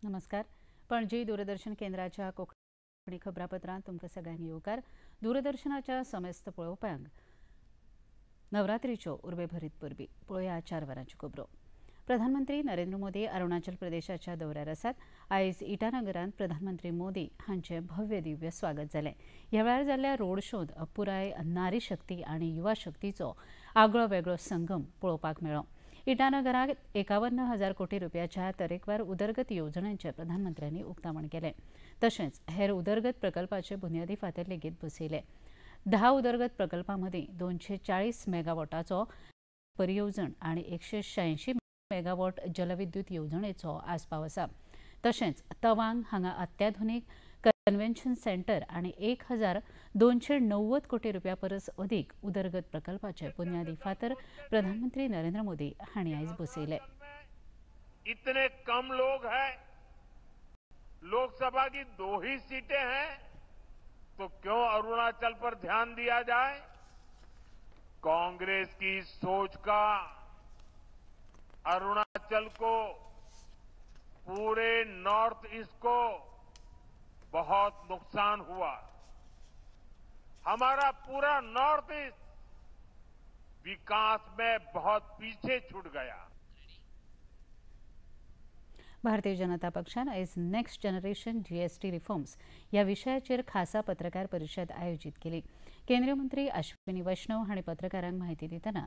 नमस्कार. पणजी दूरदर्शन केंद्राच्या कोंकणी खबरापत्रांत तुमकां सगळ्यांक येवकार. दूरदर्शनाच्या समेस्त पळोवप्यांक नवरात्रीच्यो उर्बेभरीत परबी. पळोवया 4 वरांच्यो खबरो. प्रधानमंत्री नरेंद्र मोदी अरुणाचल प्रदेशाच्या दौऱ्यार आसात. आयज इटानगरांत प्रधानमंत्री मोदी हांचें भव्य दिव्य स्वागत जालें. ह्या वेळार जाल्ल्या रोड शोंत पुराय नारी शक्ती आनी युवा शक्तीचो आगळो वेगळो संगम पळोवपाक मेळ्ळो. इटानगराक 51,000 कोटी रुपयाच्या तरेकवार उदरगत येवजण्यांचें प्रधानमंत्र्यांनी उक्तावण केलें. तशेंच हेर उदरगत प्रकल्पाचे बुन्यादी फातर लेगीत बसयले. 10 उदरगत प्रकल्पां मदीं 240 मेगावॉटाचो परियोवजण आनी 186 मेगावॉट जलविद्युत येवजणेचो आस्पाव आसा. तशेंच तवांग हांगा अत्याधुनीक कन्व्हेन्शन सेंटर आनी 1,290 कोटी रुपया परस अदीक उदरगत प्रकल्पाचे बुन्यादी फातर प्रधानमंत्री नरेंद्र मोदी हांणी आयज बसयले. इतने कम लोग हैं, लोकसभा की 2 ही सीटें हैं, तो क्यों अरुणाचल पर ध्यान दिया जाए? कांग्रेस की सोच का अरुणाचल को, पूरे नॉर्थ ईस्ट को बहुत नुकसान हुआ। हमारा पूरा नॉर्थ ईस्ट विकास में बहुत पीछे छूट गया। भारतीय जनता पक्षान आयज नेक्स्ट जनरेशन जीएसटी रिफॉर्म्स ह्या विशयाचेर खासा पत्रकार परिशद आयोजीत केली. केंद्रीय मंत्री अश्विनी वैष्णव हांणी पत्रकारांक म्हायती दितना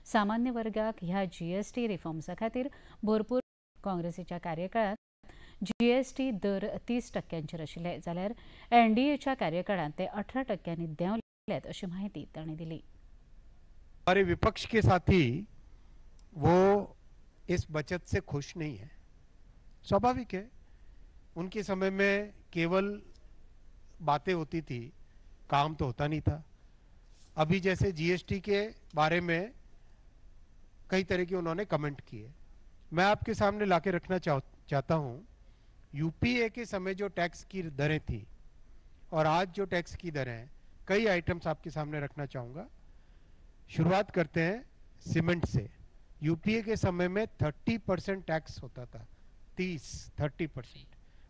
सामान्य वर्गाक ह्या जीएसटी रिफॉर्म्सा खातीर भरपूर काँग्रेसीच्या कार्यकाळात जीएसटी दर 30% आशिल्ले, जाल्यार एनडीएच्या कार्यकाळात ते 18% देंवल्यात अशी माहिती तांणी दिली. हमारे विपक्ष के साथी वो इस बचत से खुश नहीं है, स्वाभाविक है। उनके समय में केवल बातें होती थी, काम तो होता नहीं था। अभी जैसे जीएसटी के बारे में कई तरह के उन्होंने कमेंट किए, मैं आपके सामने लाके रखना चाहता हूं। यूपीए के समय जो टैक्स की दरें थी और आज जो टैक्स की दरें हैं, कई आइटम्स आपके सामने रखना चाहूंगा। शुरुआत करते हैं सीमेंट से। यूपीए के समय में 30% टैक्स होता था, 30%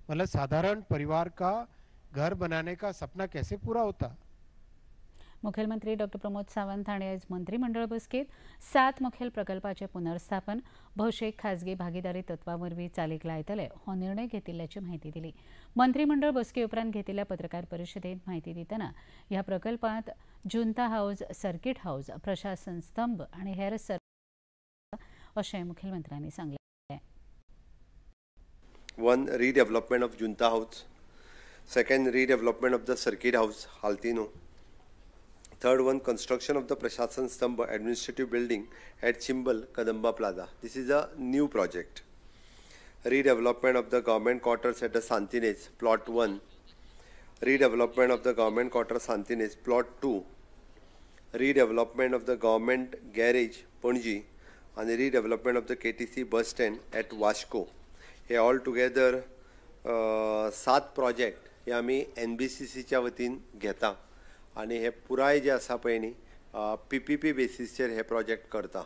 मतलब साधारण परिवार का घर बनाने का सपना कैसे पूरा होता। मुखेलमंत्री डॉ प्रमोद सावंत हांणी आयज मंत्रिमंडळ बसकेत 7 मुखेल प्रकल्पाचे पुनर्स्थापन भौशीक खाजगी भागीदारी तत्वावरवीं चालीक लायतले हो निर्णय घेतिल्ल्याची माहिती दिली. मंत्रिमंडळ बसके उपरांत घेतिल्ल्या पत्रकार परिशदेंत माहिती दितना ह्या प्रकल्पांत जुंता हाऊस, सर्किट हाऊस, प्रशासन स्तंभ आनी हेर अशें मुखेलमंत्र्यांनी सांगलें. 1. Redevelopment of Junta House. 2. Redevelopment of the Circuit House, Haltino. 3rd one, construction of the Prashashan Stambh administrative building at Chimbal, Kadamba Plaza. This is a new project. Redevelopment of the government quarters at the Santines, plot 1. Redevelopment of the government quarters Santines, plot 2. Redevelopment of the government garage, Panji, and the redevelopment of the KTC bus stand at Washko. He all together 7 project हे आम्ही NBCCच्या वतीन घेता आणि हे पुराय जे आसा पळय न्ही PPP बेसिसचेर हे प्रोजेक्ट करता.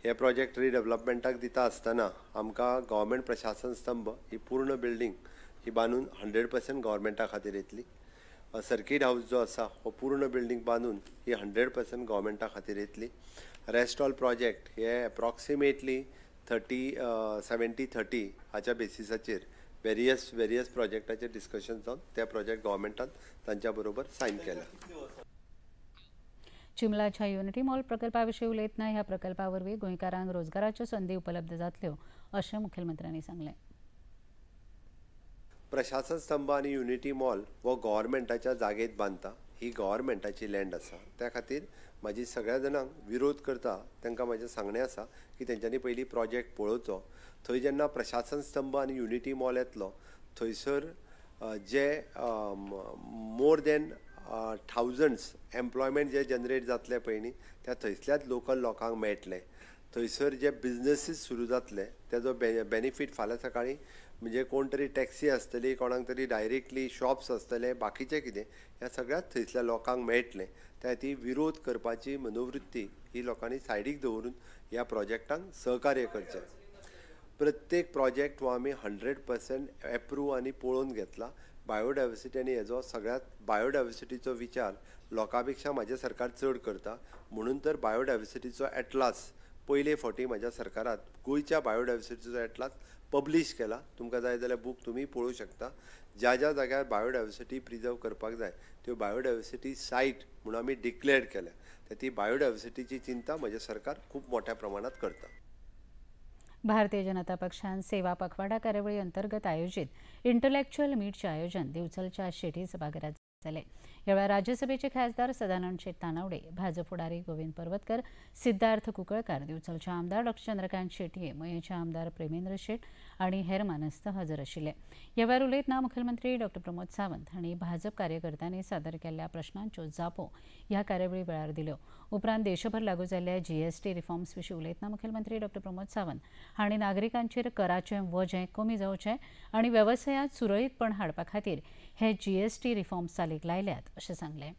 हे प्रोजेक्ट रिडेवलपमेंटाक दिता आसतना आमकां गव्हर्मेंट प्रशासन स्तंभ ही पूर्ण बिल्डिंग ही बांदून 100% गव्हर्मेंटा खातीर येतली. सर्किट हाऊस जो आसा हो पूर्ण बिल्डिंग बांदून ही 100% गव्हर्मेंटा खातीर येतली. रेस्ट ऑल प्रोजेक्ट हे अप्रॉक्सिमेटली 70-30 हाच्या बेसिसाचेर वेरियस प्रोजेक्टाचेर डिस्कशन जावन त्या प्रोजेक्ट गव्हर्मेंटान तांच्या बरोबर सायन केला. चिमलाच्या युनिटी मॉल प्रकल्पाविशीं उलयतना ह्या प्रकल्पा वरवीं गोंयकारांक रोजगाराच्यो संदी उपलब्ध जातल्यो अशें मुखेलमंत्र्यांनी सांगलें. प्रशासन स्तंभ आनी युनिटी मॉल हो गव्हर्मेंटाच्या जागेत बांदता. ही गव्हर्मेंटाची लँड आसा, त्या खातीर म्हाजी सगळ्या जाणांक विरोध करता तांकां म्हाजें सांगणें आसा की तेंच्यांनी पयलीं प्रोजेक्ट पळोवचो. थंय जेन्ना प्रशासन स्तंभ आनी युनिटी मॉल येतलो थंयसर जे मोर देन थाउजंड्स एम्प्लॉयमेंट जे जनरेट जातले पळय न्ही त्या थंयसल्याच लोकल लोकांक मेळटले. थंयसर जे बिजनेसीस सुरू जातले तेजो बेनिफीट फाल्यां सकाळीं म्हणजे कोण तरी टॅक्सी आसतली, कोणाक तरी डायरेक्टली शॉप्स आसतले, बाकीचें कितें ह्या सगळ्याच थंयसल्या लोकांक मेळटलें. त्या ती विरोध करपाची मनोवृत्ती ही लोकांनी सायडीक दवरून ह्या प्रोजेक्टांक सहकार्य करचें. प्रत्येक प्रोजेक्ट हो आमी 100% एप्रूव आनी पळोवन घेतला. बायोडायवर्सिटी आनी हेजो सगळ्यात बायोडायवर्सिटीचो विचार लोकां पेक्षा म्हाजें सरकार चड करता. म्हणून तर बायोडायवर्सिटीचो एटलास पयले फावटी म्हाज्या सरकारात गोंयच्या बायोडायवर्सिटीचो एटलास पब्लीश केला. तुमकां जाय जाल्यार बूक तुमी पळोवंक शकता. ज्या ज्या जाग्यार बायोडायवर्सिटी प्रिजर्व करपाक जाय त्यो बायोडायवर्सिटी सायट म्हणून आमी डिक्लेअर केल्या. तर ती बायोडायवर्सिटीची चिंता म्हजें सरकार खूब मोठ्या प्रमाणात करता. भारतीय जनता पक्षान सेवा पखवाडा कार्यावळी अंतर्गत आयोजित इंटलेक्च्युअल मीटचे आयोजन दिवचलच्या शेटी सभाघरात जाले. ह्या वेळार राज्यसभेचे खासदार सदानंद शेट तानावडे, भाजप फुडारी गोविंद पर्वतकर, सिद्धार्थ कुंकळकार, दिवचलचे आमदार डॉ चंद्रकांत शेटये, मयेचे आमदार प्रेमेंद्र शेट आणि हेर मानेस्त हजर आशिल्ले. ह्या वेळार उलयतना मुखेलमंत्री डॉ प्रमोद सावंत हांणी भाजप कार्यकर्त्यांनी सादर केल्ल्या प्रश्नांच्यो जापो ह्या कार्यावळी वेळार दिल्यो. उपरांत देशभर लागू जाल्ल्या जीएसटी रिफॉर्म्स विशीं उलयतना मुखेलमंत्री डॉ प्रमोद सावंत हांणी नागरिकांचेर कराचें वजें कमी जावचें आनी वेवसायांत सुरळीतपण हाडपा खातीर हे जीएसटी रिफॉर्म्स चालीक लायल्यात अशें सांगलें.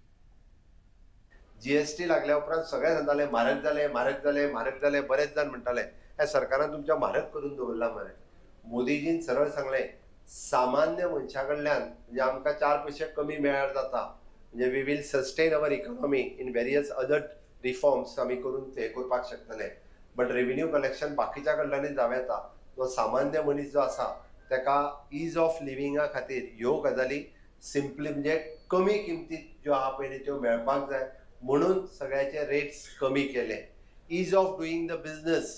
जीएसटी लागल्या उपरांत सगळे सांगताले म्हारग जाले म्हारग जाले म्हारग जाले. बरेच जाण म्हणटाले ह्या सरकारान तुमच्या म्हारग करून दवरला मरे. मोदीजीन सरळ सांगलें सामान्य मनशा कडल्यान म्हणजे आमकां 4 पैसे कमी मेळ्यार जाता. म्हणजे we will sustain our economy in various other reforms आमी करून हे करपाक शकतले. बट रेव्हेन्यू कलेक्शन बाकीच्या कडल्यानूच जावं येता. तो सामान्य मनीस जो आसा ताका ईज ऑफ लिविंगा खातीर ह्यो गजाली सिंपली म्हणजे कमी किमतीत ज्यो आहा पळय त्यो मेळपाक जाय म्हणून सगळ्याचे रेट्स कमी केले. ईज ऑफ डुईंग द बिझनेस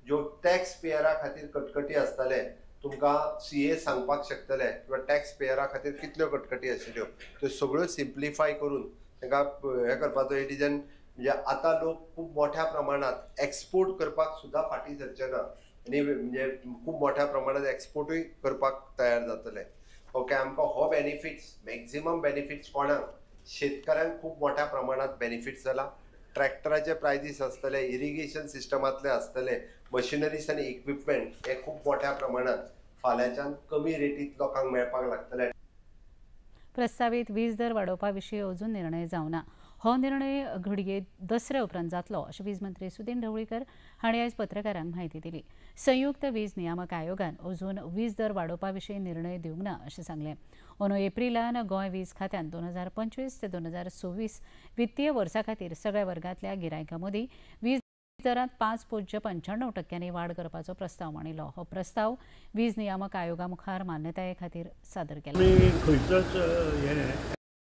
ज्यो टॅक्स पेयरा खातीर कटकटी आसताले तुमकां सीए सांगपाक शकतले किंवा टॅक्स पेयरा खातीर कितल्यो कटकटी आशिल्ल्यो त्यो सगळ्यो सिंप्लिफाय करून तांकां हे करपाचो डिसिजन. म्हणजे आतां लोक खूब मोठ्या प्रमाणात एक्सपोर्ट करपाक सुद्दां फाटीं सरचे ना आनी म्हणजे खूब मोठ्या प्रमाणात एक्सपोर्टूय करपाक तयार जातले. ओके आमकां हो बेनिफिट्स मॅक्झिमम बेनिफिट्स कोणाक शेतकऱ्यांक खूब मोठ्या प्रमाणात बेनिफिट्स जाला. ट्रॅक्टराचे प्रायजीस आसतले, इरिगेशन सिस्टमांतले आसतले, मशिनरीज आनी इक्विपमेंट हे खूब मोठ्या प्रमाणात फाल्यांच्यान कमी रेटीत लोकांक मेळपाक लागतले. प्रस्तावित वीज दर वाडोवपा विशीं अजून निर्णय जावना. हो निर्णय घडये दसऱ्या उपरांत जातलो अशें वीज मंत्री सुदीन ढवळीकर हांणी आयज पत्रकारांक म्हायती दिली. संयुक्त वीज नियामक आयोगान अजून वीज दर वाडोवपा विशीं निर्णय दिवंक ना अशें सांगलें. अंदू एप्रिलान गोंय वीज खात्यान 2025 ते 2026 वित्तीय वर्सा खातीर सगळ्या वर्गांतल्या गिरायकां मदीं वीज दरांत 5.95% वाड करपाचो प्रस्ताव मांडिल्लो. हो प्रस्ताव वीज नियामक आयोगा मुखार मान्यताये खातीर सादर केला.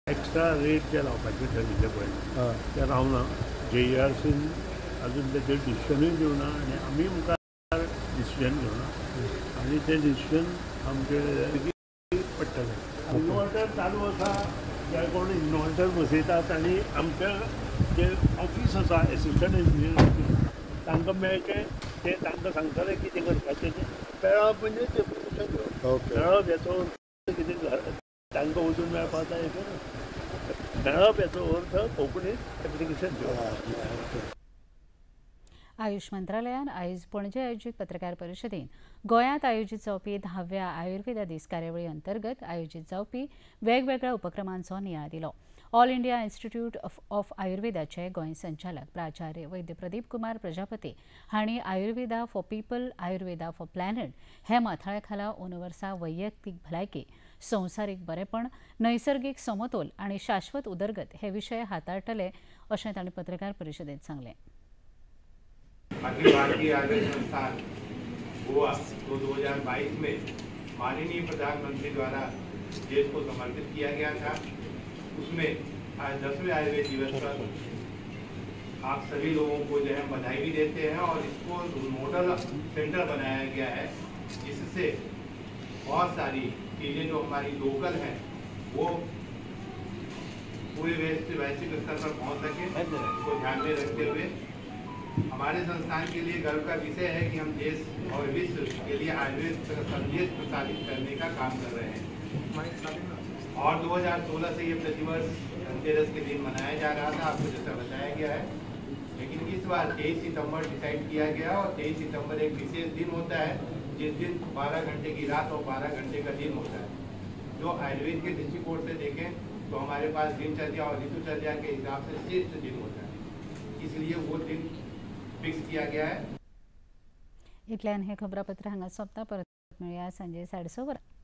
एक्स्ट्रा रेट जे लावपाचे ठरयिल्ले पळय ते रावना. JERCन अजून तेचेर डिसिशनूय दिवना आनी आमी मुखार डिसिजन घेवना आनी तें डिसिजन आमचे पडटलें. इनवर्टर चालू आसा जे कोण इनवर्टर बसयतात आनी आमच्या जे ऑफिस आसा एसिस्टंट इंजिनियर तांकां मेळचे ते तांकां सांगतले कितें करपाचें तें मेळप म्हणजे मेळप हेचो कितें तांकां वचून मेळपाक जाय मेळप हेचो अर्थ कोंकणींत एप्लिकेशन दिवप. आयुष मंत्रालयान आयज पणजे आयोजीत पत्रकार परिशदेंत गोंयांत आयोजीत जावपी 10व्या आयुर्वेदा दीस कार्यावळी अंतर्गत आयोजीत जावपी वेगवेगळ्या उपक्रमांचो नियाळ दिलो. All India institute of आयुर्वेदाचे Goa संचालक प्राचार्य वैद्य प्रदीप कुमार प्रजापती हांणी Ayurveda for people Ayurveda for planet हे माथाळ्या खाला अंदू वर्सा वैयक्तीक भलायकी, संवसारीक बरेपण, नैसर्गिक समतोल आनी शाश्वत उदरगत हे विशय हाताळटले अशें तांणी पत्रकार परिशदेंत सांगलें. अखिल भारतीय आयुर्वेद संस्थान गोवा 2022 में माननीय प्रधानमंत्री द्वारा देश को समर्पित किया गया था. उसमें आज 10वें आयुर्वेद दिवस पर आप सभी लोगों को जो है बधाई भी देते हैं और इसको नोडल सेंटर बनाया गया है जिससे बहुत सारी चीज़ें जो हमारी लोकल हैं वो पूरे वैश्विक स्तर पर पहुंच सके. इसको ध्यान में रखते हुए हमारे संस्थान के लिए गर्व का विषय है कि हम देश और विश्व के लिए आयुर्वेद का संदेश प्रसारित करने का काम कर रहे हैं. और 2016 से ये प्रतिवर्ष धनतेरस के दिन मनाया जा रहा था, आपको जैसा बताया गया है. लेकिन इस बार 23 सितंबर डिसाइड किया गया और 23 सितंबर एक विशेष दिन होता है जिस दिन 12 घंटे की रात और 12 घंटे का दिन होता है. जो आयुर्वेद के दृष्टिकोण से देखें तो हमारे पास दिनचर्या और ऋतुचर्या के हिसाब से श्रेष्ठ दिन होता है, इसलिए वो दिन फिक्स किया गया है. इतल्यान हे खबरापत्र हांगा सोंपता. परत मेळुया सांजे 6:30 वरां.